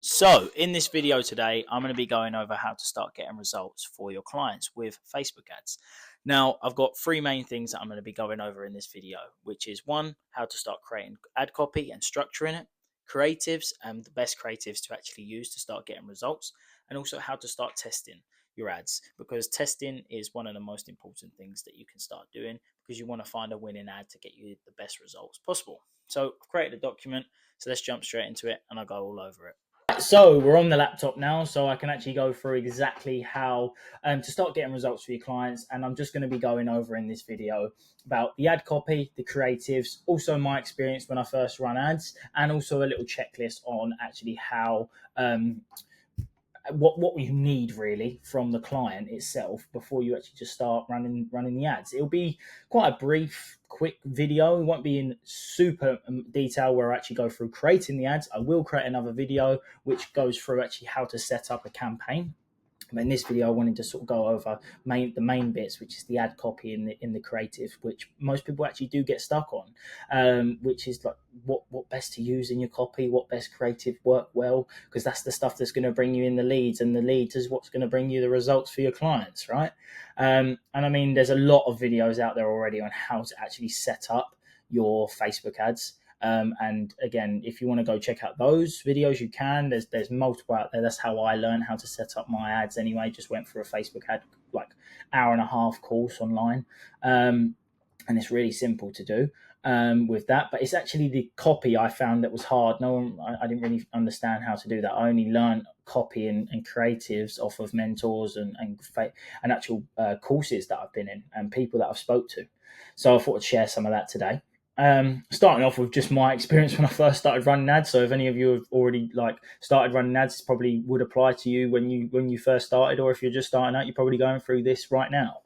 So, in this video today, I'm going to be going over how to start getting results for your clients with Facebook ads. Now, I've got three main things that I'm going to be going over in this video, which is one, how to start creating ad copy and structuring it, creatives and the best creatives to actually use to start getting results, and also how to start testing your ads, because testing is one of the most important things that you can start doing because you want to find a winning ad to get you the best results possible. So, I've created a document, so let's jump straight into it and I'll go all over it. So we're on the laptop now, so I can actually go through exactly how to start getting results for your clients. And I'm just going to be going over in this video about the ad copy, the creatives, also my experience when I first run ads, and also a little checklist on actually how what you need really from the client itself before you actually just start running the ads. It'll be quite a brief, quick video. It won't be in super detail where I actually go through creating the ads. I will create another video which goes through actually how to set up a campaign. In this video, I wanted to sort of go over the main bits, which is the ad copy in the creative, which most people actually do get stuck on, which is like what best to use in your copy, what best creative work well, because that's the stuff that's going to bring you in the leads, and the leads is what's going to bring you the results for your clients, right? And I mean, there's a lot of videos out there already on how to actually set up your Facebook ads. And again, if you want to go check out those videos, you can. There's multiple out there. That's how I learned how to set up my ads anyway. Just went through a Facebook ad like hour and a half course online, and it's really simple to do with that. But it's actually the copy I found that was hard. I didn't really understand how to do that. I only learned copy and creatives off of mentors and actual courses that I've been in and people that I've spoke to. So I thought I'd share some of that today. Starting off with just my experience when I first started running ads. So if any of you have already started running ads, it probably would apply to you when you first started, or if you're just starting out, you're probably going through this right now.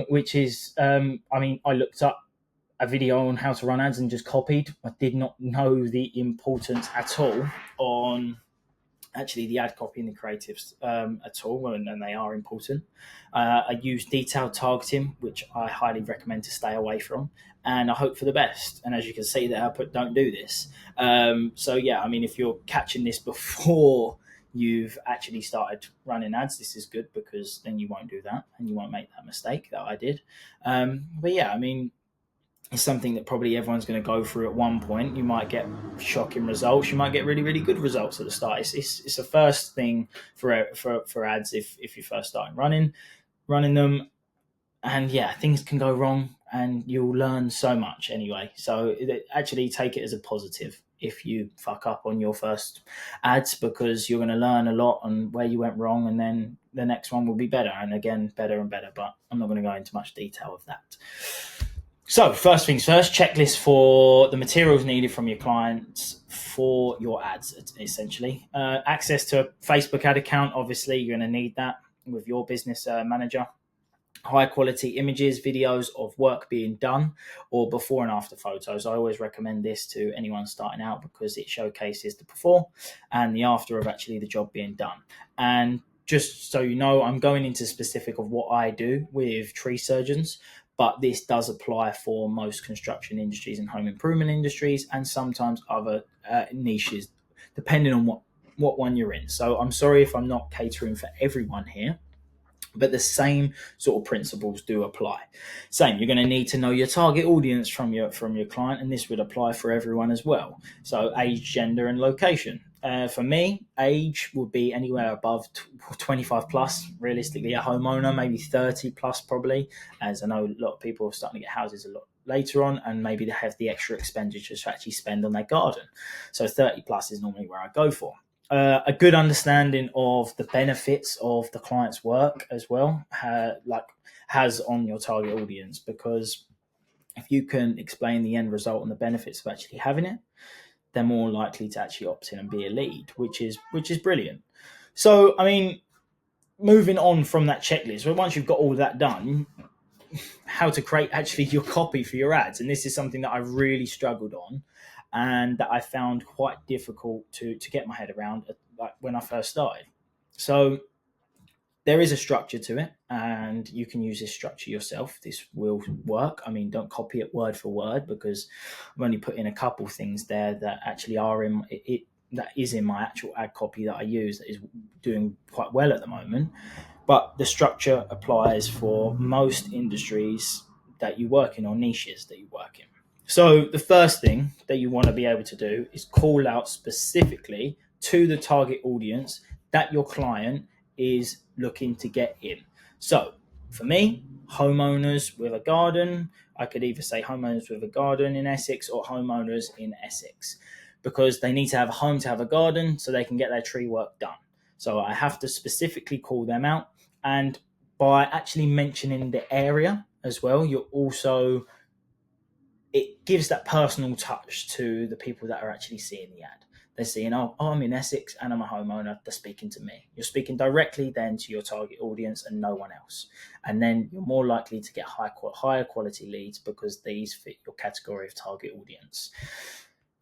Which is, I looked up a video on how to run ads and just copied. I did not know the importance at all on actually the ad copy and the creatives at all, and they are important. I use detailed targeting, which I highly recommend to stay away from, and I hope for the best. And as you can see there, I put don't do this. So yeah, I mean, if you're catching this before you've actually started running ads, this is good because then you won't do that and you won't make that mistake that I did. But yeah, I mean, it's something that probably everyone's going to go through at one point. You might get shocking results. You might get really, really good results at the start. It's a first thing for ads if you first start running them. And yeah, things can go wrong and you'll learn so much anyway. So actually take it as a positive if you fuck up on your first ads, because you're going to learn a lot on where you went wrong, and then the next one will be better, and again, better and better. But I'm not going to go into much detail of that. So first things first, checklist for the materials needed from your clients for your ads, essentially. Access to a Facebook ad account, obviously, you're going to need that with your business manager. High quality images, videos of work being done, or before and after photos. I always recommend this to anyone starting out because it showcases the before and the after of actually the job being done. And just so you know, I'm going into specific of what I do with tree surgeons, but this does apply for most construction industries and home improvement industries, and sometimes other niches, depending on what one you're in. So I'm sorry if I'm not catering for everyone here, but the same sort of principles do apply. Same, you're going to need to know your target audience from your client, and this would apply for everyone as well. So age, gender, and location. For me, age would be anywhere above 25 plus, realistically a homeowner, maybe 30 plus probably, as I know a lot of people are starting to get houses a lot later on, and maybe they have the extra expenditure to actually spend on their garden. So 30 plus is normally where I go for. A good understanding of the benefits of the client's work as well, has on your target audience, because if you can explain the end result and the benefits of actually having it, they're more likely to actually opt in and be a lead, which is brilliant. So, I mean, moving on from that checklist, well, once you've got all that done, how to create actually your copy for your ads. And this is something that I really struggled on and that I found quite difficult to get my head around when I first started. So there is a structure to it, and you can use this structure yourself. This will work. I mean, don't copy it word for word, because I've only put in a couple things there that actually are in it. that is in my actual ad copy that I use that is doing quite well at the moment. But the structure applies for most industries that you work in or niches that you work in. So the first thing that you want to be able to do is call out specifically to the target audience that your client is looking to get in. So for me, homeowners with a garden, I could either say homeowners with a garden in Essex or homeowners in Essex, because they need to have a home to have a garden so they can get their tree work done. So I have to specifically call them out. And by actually mentioning the area as well, you're also, it gives that personal touch to the people that are actually seeing the ad. They're seeing, I'm in Essex and I'm a homeowner. They're speaking to me. You're speaking directly then to your target audience and no one else. And then you're more likely to get higher quality leads because these fit your category of target audience.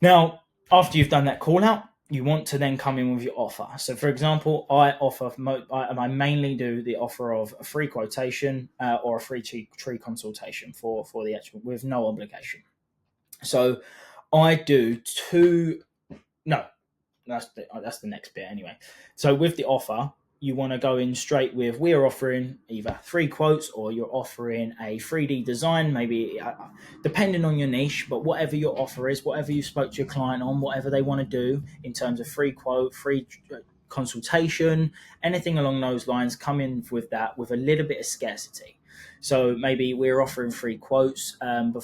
Now, after you've done that call out, you want to then come in with your offer. So, for example, I mainly do the offer of a free quotation or a free tree consultation for the actual, with no obligation. So, I do two. No, that's the next bit anyway. So, with the offer, you want to go in straight with, we're offering either 3 quotes or you're offering a 3D design, maybe depending on your niche, but whatever your offer is, whatever you spoke to your client on, whatever they want to do in terms of free quote, free consultation, anything along those lines, come in with that with a little bit of scarcity. So maybe we're offering free quotes to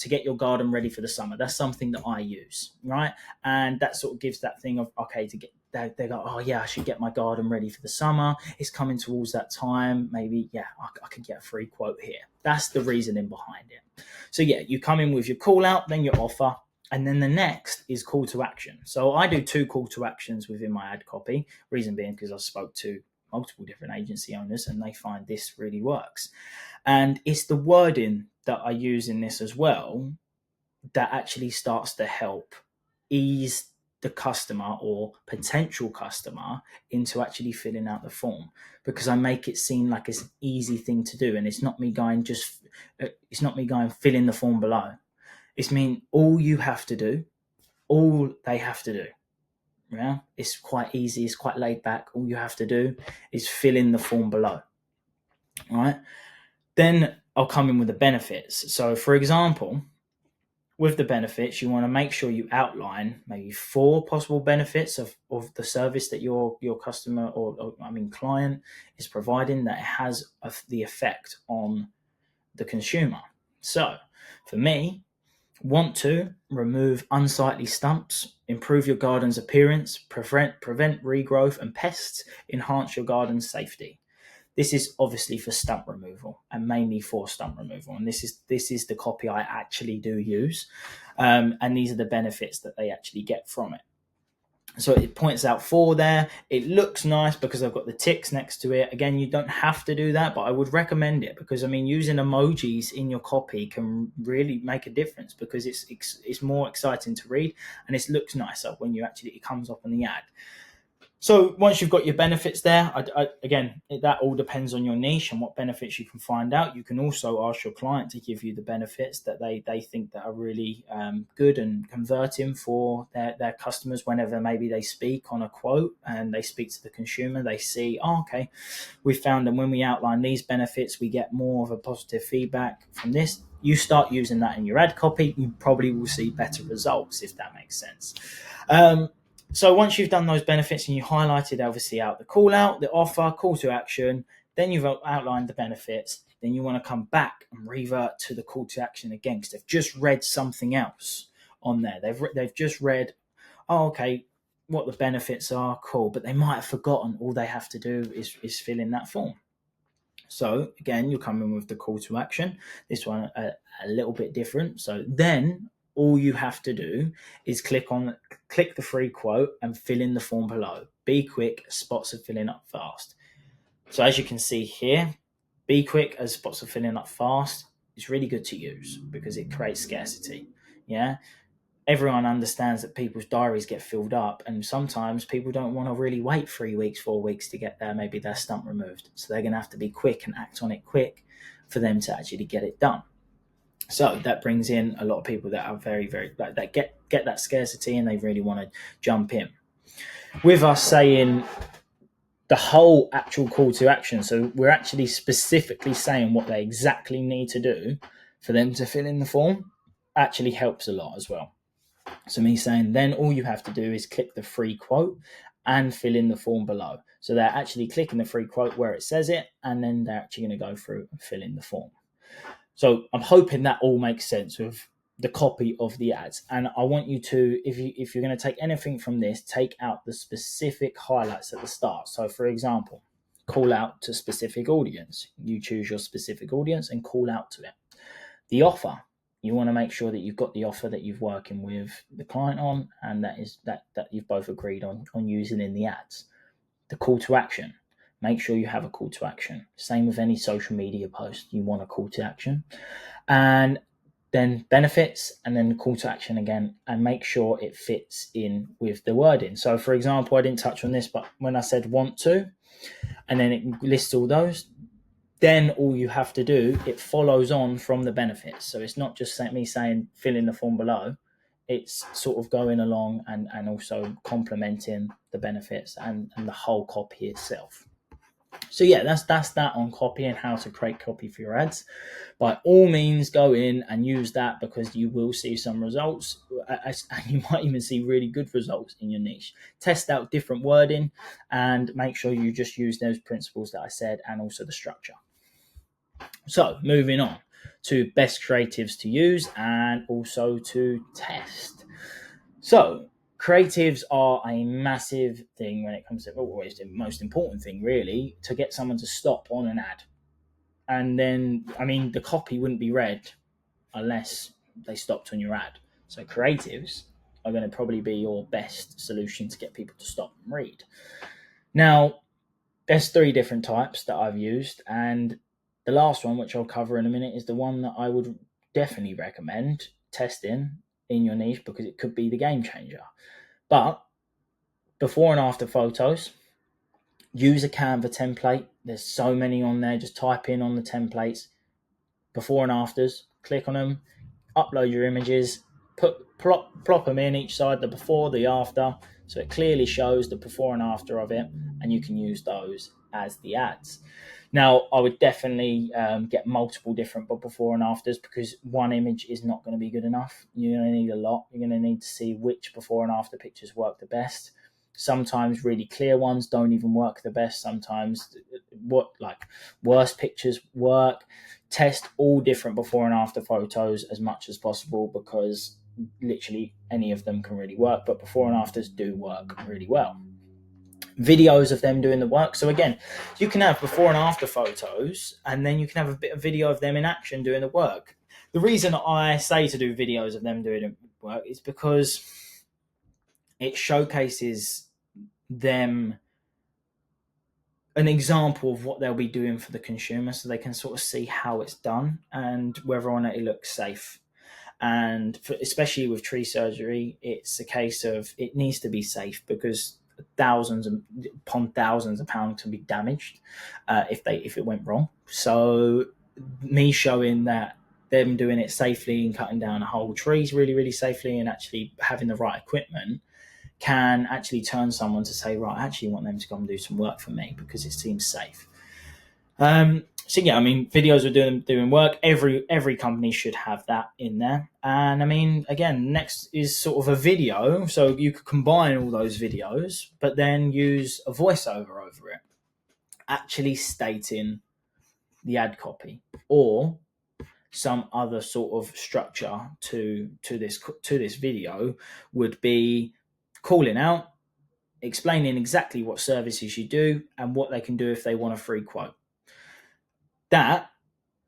get your garden ready for the summer. That's something that I use, right? And that sort of gives that thing of, okay, to get, they go, oh yeah, I should get my garden ready for the summer. It's coming towards that time. Maybe, yeah, I could get a free quote here. That's the reasoning behind it. So yeah, you come in with your call out, then your offer, and then the next is call to action. So I do 2 call to actions within my ad copy. Reason being because I spoke to multiple different agency owners and they find this really works. And it's the wording that I use in this as well that actually starts to help ease the customer or potential customer into actually filling out the form, because I make it seem like it's an easy thing to do, and it's not me going fill in the form below. It's all they have to do. Yeah, it's quite easy. It's quite laid back. All you have to do is fill in the form below. All right. Then I'll come in with the benefits. So, for example, with the benefits, you want to make sure you outline maybe 4 possible benefits of the service that your customer or client is providing that has the effect on the consumer. So, for me, want to remove unsightly stumps, improve your garden's appearance, prevent regrowth and pests, enhance your garden's safety. This is obviously for stump removal and mainly for stump removal. And this is the copy I actually do use. And these are the benefits that they actually get from it. So it points out 4 there. It looks nice because I've got the ticks next to it. Again, you don't have to do that, but I would recommend it because, using emojis in your copy can really make a difference because it's more exciting to read and it looks nicer when it comes up on the ad. So once you've got your benefits there, again, that all depends on your niche and what benefits you can find out. You can also ask your client to give you the benefits that they think that are really good and converting for their customers whenever maybe they speak on a quote and they speak to the consumer. They see, okay, we found that when we outline these benefits, we get more of a positive feedback from this. You start using that in your ad copy, you probably will see better results, if that makes sense. So once you've done those benefits and you highlighted obviously out the call out, the offer, call to action, then you've outlined the benefits, then you want to come back and revert to the call to action again because they've just read something else on there. They've just read, okay, what the benefits are, cool, but they might have forgotten all they have to do is fill in that form. So again, you'll come in with the call to action. This one a little bit different. So then all you have to do is click the free quote and fill in the form below. Be quick, spots are filling up fast. So as you can see here, be quick as spots are filling up fast. It's really good to use because it creates scarcity. Yeah. Everyone understands that people's diaries get filled up and sometimes people don't want to really wait 3 weeks, 4 weeks to get maybe their stump removed. So they're going to have to be quick and act on it quick for them to actually get it done. So that brings in a lot of people that are very, very that get that scarcity and they really want to jump in. With us saying the whole actual call to action, so we're actually specifically saying what they exactly need to do for them to fill in the form, actually helps a lot as well. So me saying then all you have to do is click the free quote and fill in the form below. So they're actually clicking the free quote where it says it, and then they're actually going to go through and fill in the form. So I'm hoping that all makes sense with the copy of the ads. And I want you to, if you're going to take anything from this, take out the specific highlights at the start. So for example, call out to specific audience. You choose your specific audience and call out to it. The offer, you want to make sure that you've got the offer that you're working with the client on, and that is that you've both agreed on using in the ads. The call to action, make sure you have a call to action. Same with any social media post, you want a call to action. And then benefits, and then the call to action again, and make sure it fits in with the wording. So for example, I didn't touch on this, but when I said want to, and then it lists all those, then all you have to do, it follows on from the benefits. So it's not just me saying fill in the form below, it's sort of going along and also complementing the benefits and the whole copy itself. So yeah, that's that on copy and how to create copy for your ads. By all means, go in and use that, because you will see some results, and you might even see really good results in your niche. Test out different wording and make sure you just use those principles that I said, and also the structure. So moving on to best creatives to use and also to test. So creatives are a massive thing when it comes to, always the most important thing really, to get someone to stop on an ad. And then, I mean, the copy wouldn't be read unless they stopped on your ad. So creatives are going to probably be your best solution to get people to stop and read. Now, there's 3 different types that I've used, and the last one, which I'll cover in a minute, is the one that I would definitely recommend testing in your niche, because it could be the game changer. But before and after photos, use a Canva template. There's so many on there. Just type in on the templates, before and afters, click on them, upload your images, plop them in each side, the before, the after, so it clearly shows the before and after of it, and you can use those as the ads. Now, I would definitely get multiple different before and afters, because one image is not going to be good enough. You're going to need a lot. You're going to need to see which before and after pictures work the best. Sometimes really clear ones don't even work the best. Sometimes worse pictures work. Test all different before and after photos as much as possible, because literally any of them can really work, but before and afters do work really well. Videos of them doing the work. So again, you can have before and after photos, and then you can have a bit of video of them in action doing the work. The reason I say to do videos of them doing the work is because it showcases them an example of what they'll be doing for the consumer, so they can sort of see how it's done and whether or not it looks safe. And especially with tree surgery, it's a case of it needs to be safe, because thousands upon thousands of pounds can be damaged if it went wrong. So me showing that them doing it safely and cutting down a whole trees really, really safely, and actually having the right equipment, can actually turn someone to say, right, I actually want them to come and do some work for me because it seems safe. So yeah, I mean, videos are doing work. Every company should have that in there. And I mean, again, next is sort of a video. So you could combine all those videos, but then use a voiceover over it, actually stating the ad copy, or some other sort of structure to this video would be calling out, explaining exactly what services you do and what they can do if they want a free quote. That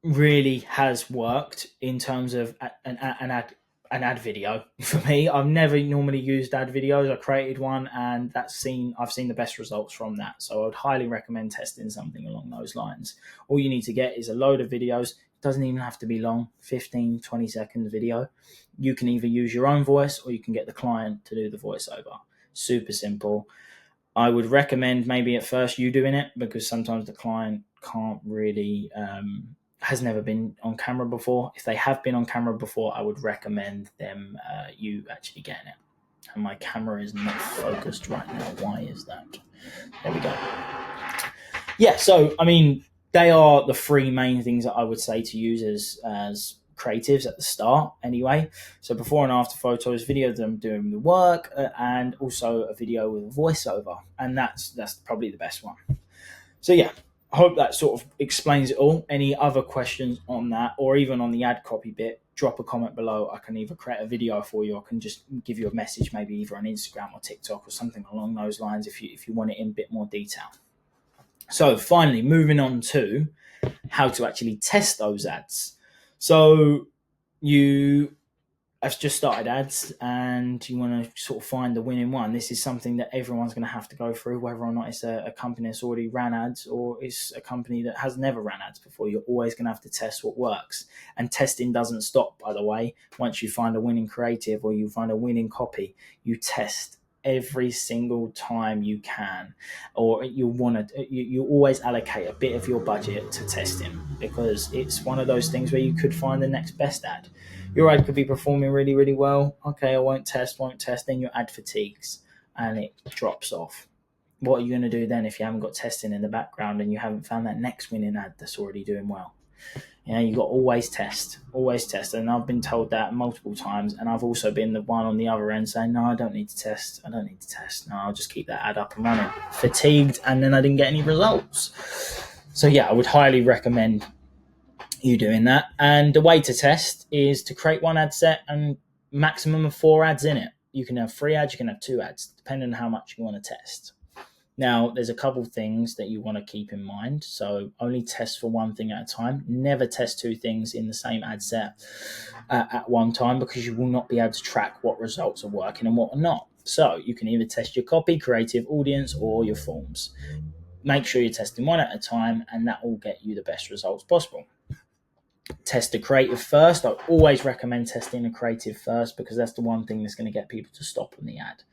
really has worked in terms of an ad video for me. I've never normally used ad videos. I created one, and I've seen the best results from that. So I would highly recommend testing something along those lines. All you need to get is a load of videos. It doesn't even have to be long, 15, 20 seconds video. You can either use your own voice, or you can get the client to do the voiceover. Super simple. I would recommend maybe at first you doing it, because sometimes the client can't really has never been on camera before. If they have been on camera before, I would recommend them you actually getting it. And my camera is not focused right now. Why is that? There we go. Yeah, so I mean, they are the three main things that I would say to use as creatives at the start anyway. So before and after photos, video of them doing the work, and also a video with a voiceover, and that's probably the best one. So yeah, I hope that sort of explains it all. Any other questions on that, or even on the ad copy bit, drop a comment below. I can either create a video for you, or I can just give you a message, maybe either on Instagram or TikTok or something along those lines if you want it in a bit more detail. So finally, moving on to how to actually test those ads. So you have just started ads and you want to sort of find the winning one. This is something that everyone's going to have to go through, whether or not it's a company that's already ran ads or it's a company that has never ran ads before. You're always going to have to test what works. And testing doesn't stop, by the way. Once you find a winning creative or you find a winning copy, you test every single time you can, or you always allocate a bit of your budget to testing, because it's one of those things where you could find the next best ad. Your ad could be performing really, really well. Okay, I won't test. Then your ad fatigues and it drops off. What are you going to do then if you haven't got testing in the background and you haven't found that next winning ad that's already doing well? You've got to always test. And I've been told that multiple times, and I've also been the one on the other end saying, no, I don't need to test. No, I'll just keep that ad up and running. Fatigued, and then I didn't get any results. So yeah, I would highly recommend you doing that. And the way to test is to create one ad set and maximum of 4 ads in it. You can have 3 ads, you can have 2 ads, depending on how much you want to test. Now, there's a couple things that you want to keep in mind. So only test for one thing at a time. Never test 2 things in the same ad set at one time, because you will not be able to track what results are working and what are not. So you can either test your copy, creative, audience, or your forms. Make sure you're testing one at a time, and that will get you the best results possible. Test the creative first. I always recommend testing the creative first, because that's the one thing that's going to get people to stop on the ad.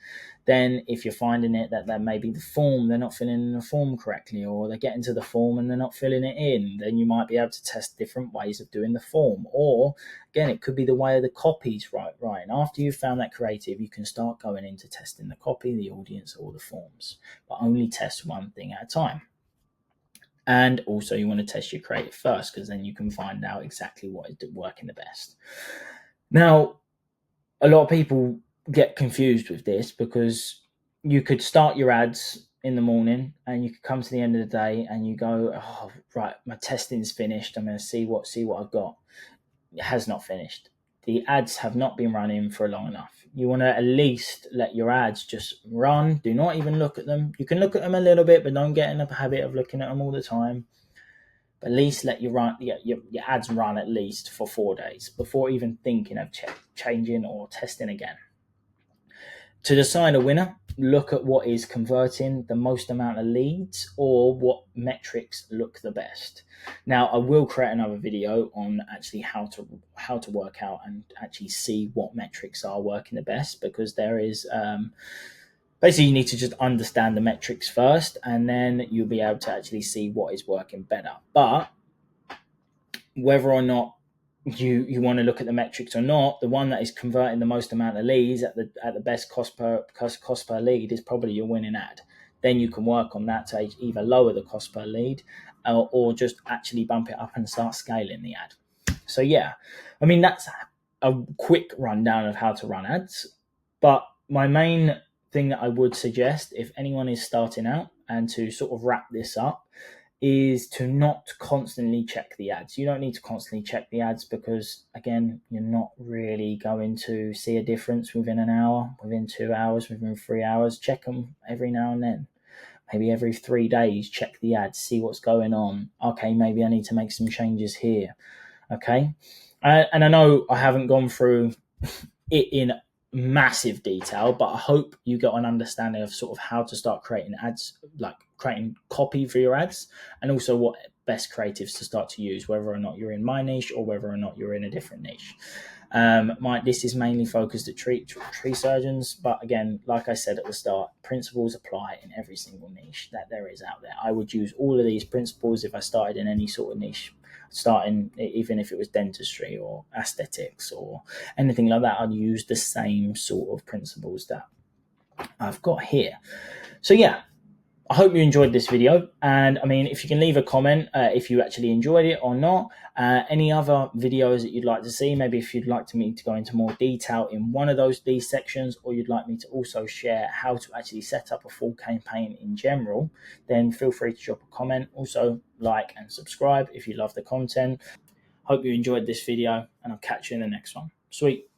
Then if you're finding it that maybe the form, they're not filling in the form correctly, or they get into the form and they're not filling it in, then you might be able to test different ways of doing the form. Or again, it could be the way the copy's right. And after you've found that creative, you can start going into testing the copy, the audience, or the forms, but only test one thing at a time. And also you want to test your creative first, because then you can find out exactly what is working the best. Now, a lot of people get confused with this, because you could start your ads in the morning and you could come to the end of the day and you go, oh, right, my testing's finished. I'm going to see what I've got. It has not finished. The ads have not been running for long enough. You want to at least let your ads just run. Do not even look at them. You can look at them a little bit, but don't get in the habit of looking at them all the time. But at least let your ads run at least for 4 days before even thinking of changing or testing again. To decide a winner, look at what is converting the most amount of leads, or what metrics look the best. Now, I will create another video on actually how to work out and actually see what metrics are working the best, because there is basically you need to just understand the metrics first, and then you'll be able to actually see what is working better. But whether or not you want to look at the metrics or not, the one that is converting the most amount of leads at the best cost per lead is probably your winning ad. Then you can work on that to either lower the cost per lead or just actually bump it up and start scaling the ad. So yeah, I mean, that's a quick rundown of how to run ads. But my main thing that I would suggest, if anyone is starting out, and to sort of wrap this up, is to not constantly check the ads. You don't need to constantly check the ads, because again, you're not really going to see a difference within an hour, within 2 hours, within 3 hours. Check them every now and then. Maybe every 3 days, check the ads, see what's going on. Okay, maybe I need to make some changes here. Okay. And I know I haven't gone through it in massive detail, but I hope you got an understanding of sort of how to start creating ads, like creating copy for your ads, and also what best creatives to start to use, whether or not you're in my niche or whether or not you're in a different niche. This is mainly focused at tree surgeons, but again, like I said at the start, principles apply in every single niche that there is out there. I would use all of these principles if I started in any sort of niche. starting, even if it was dentistry or aesthetics or anything like that, I'd use the same sort of principles that I've got here. So yeah, I hope you enjoyed this video, and I mean, if you can leave a comment if you actually enjoyed it or not, any other videos that you'd like to see, maybe if you'd like me to go into more detail in one of these sections, or you'd like me to also share how to actually set up a full campaign in general, then feel free to drop a comment. Also, like and subscribe if you love the content. Hope you enjoyed this video, and I'll catch you in the next one. Sweet.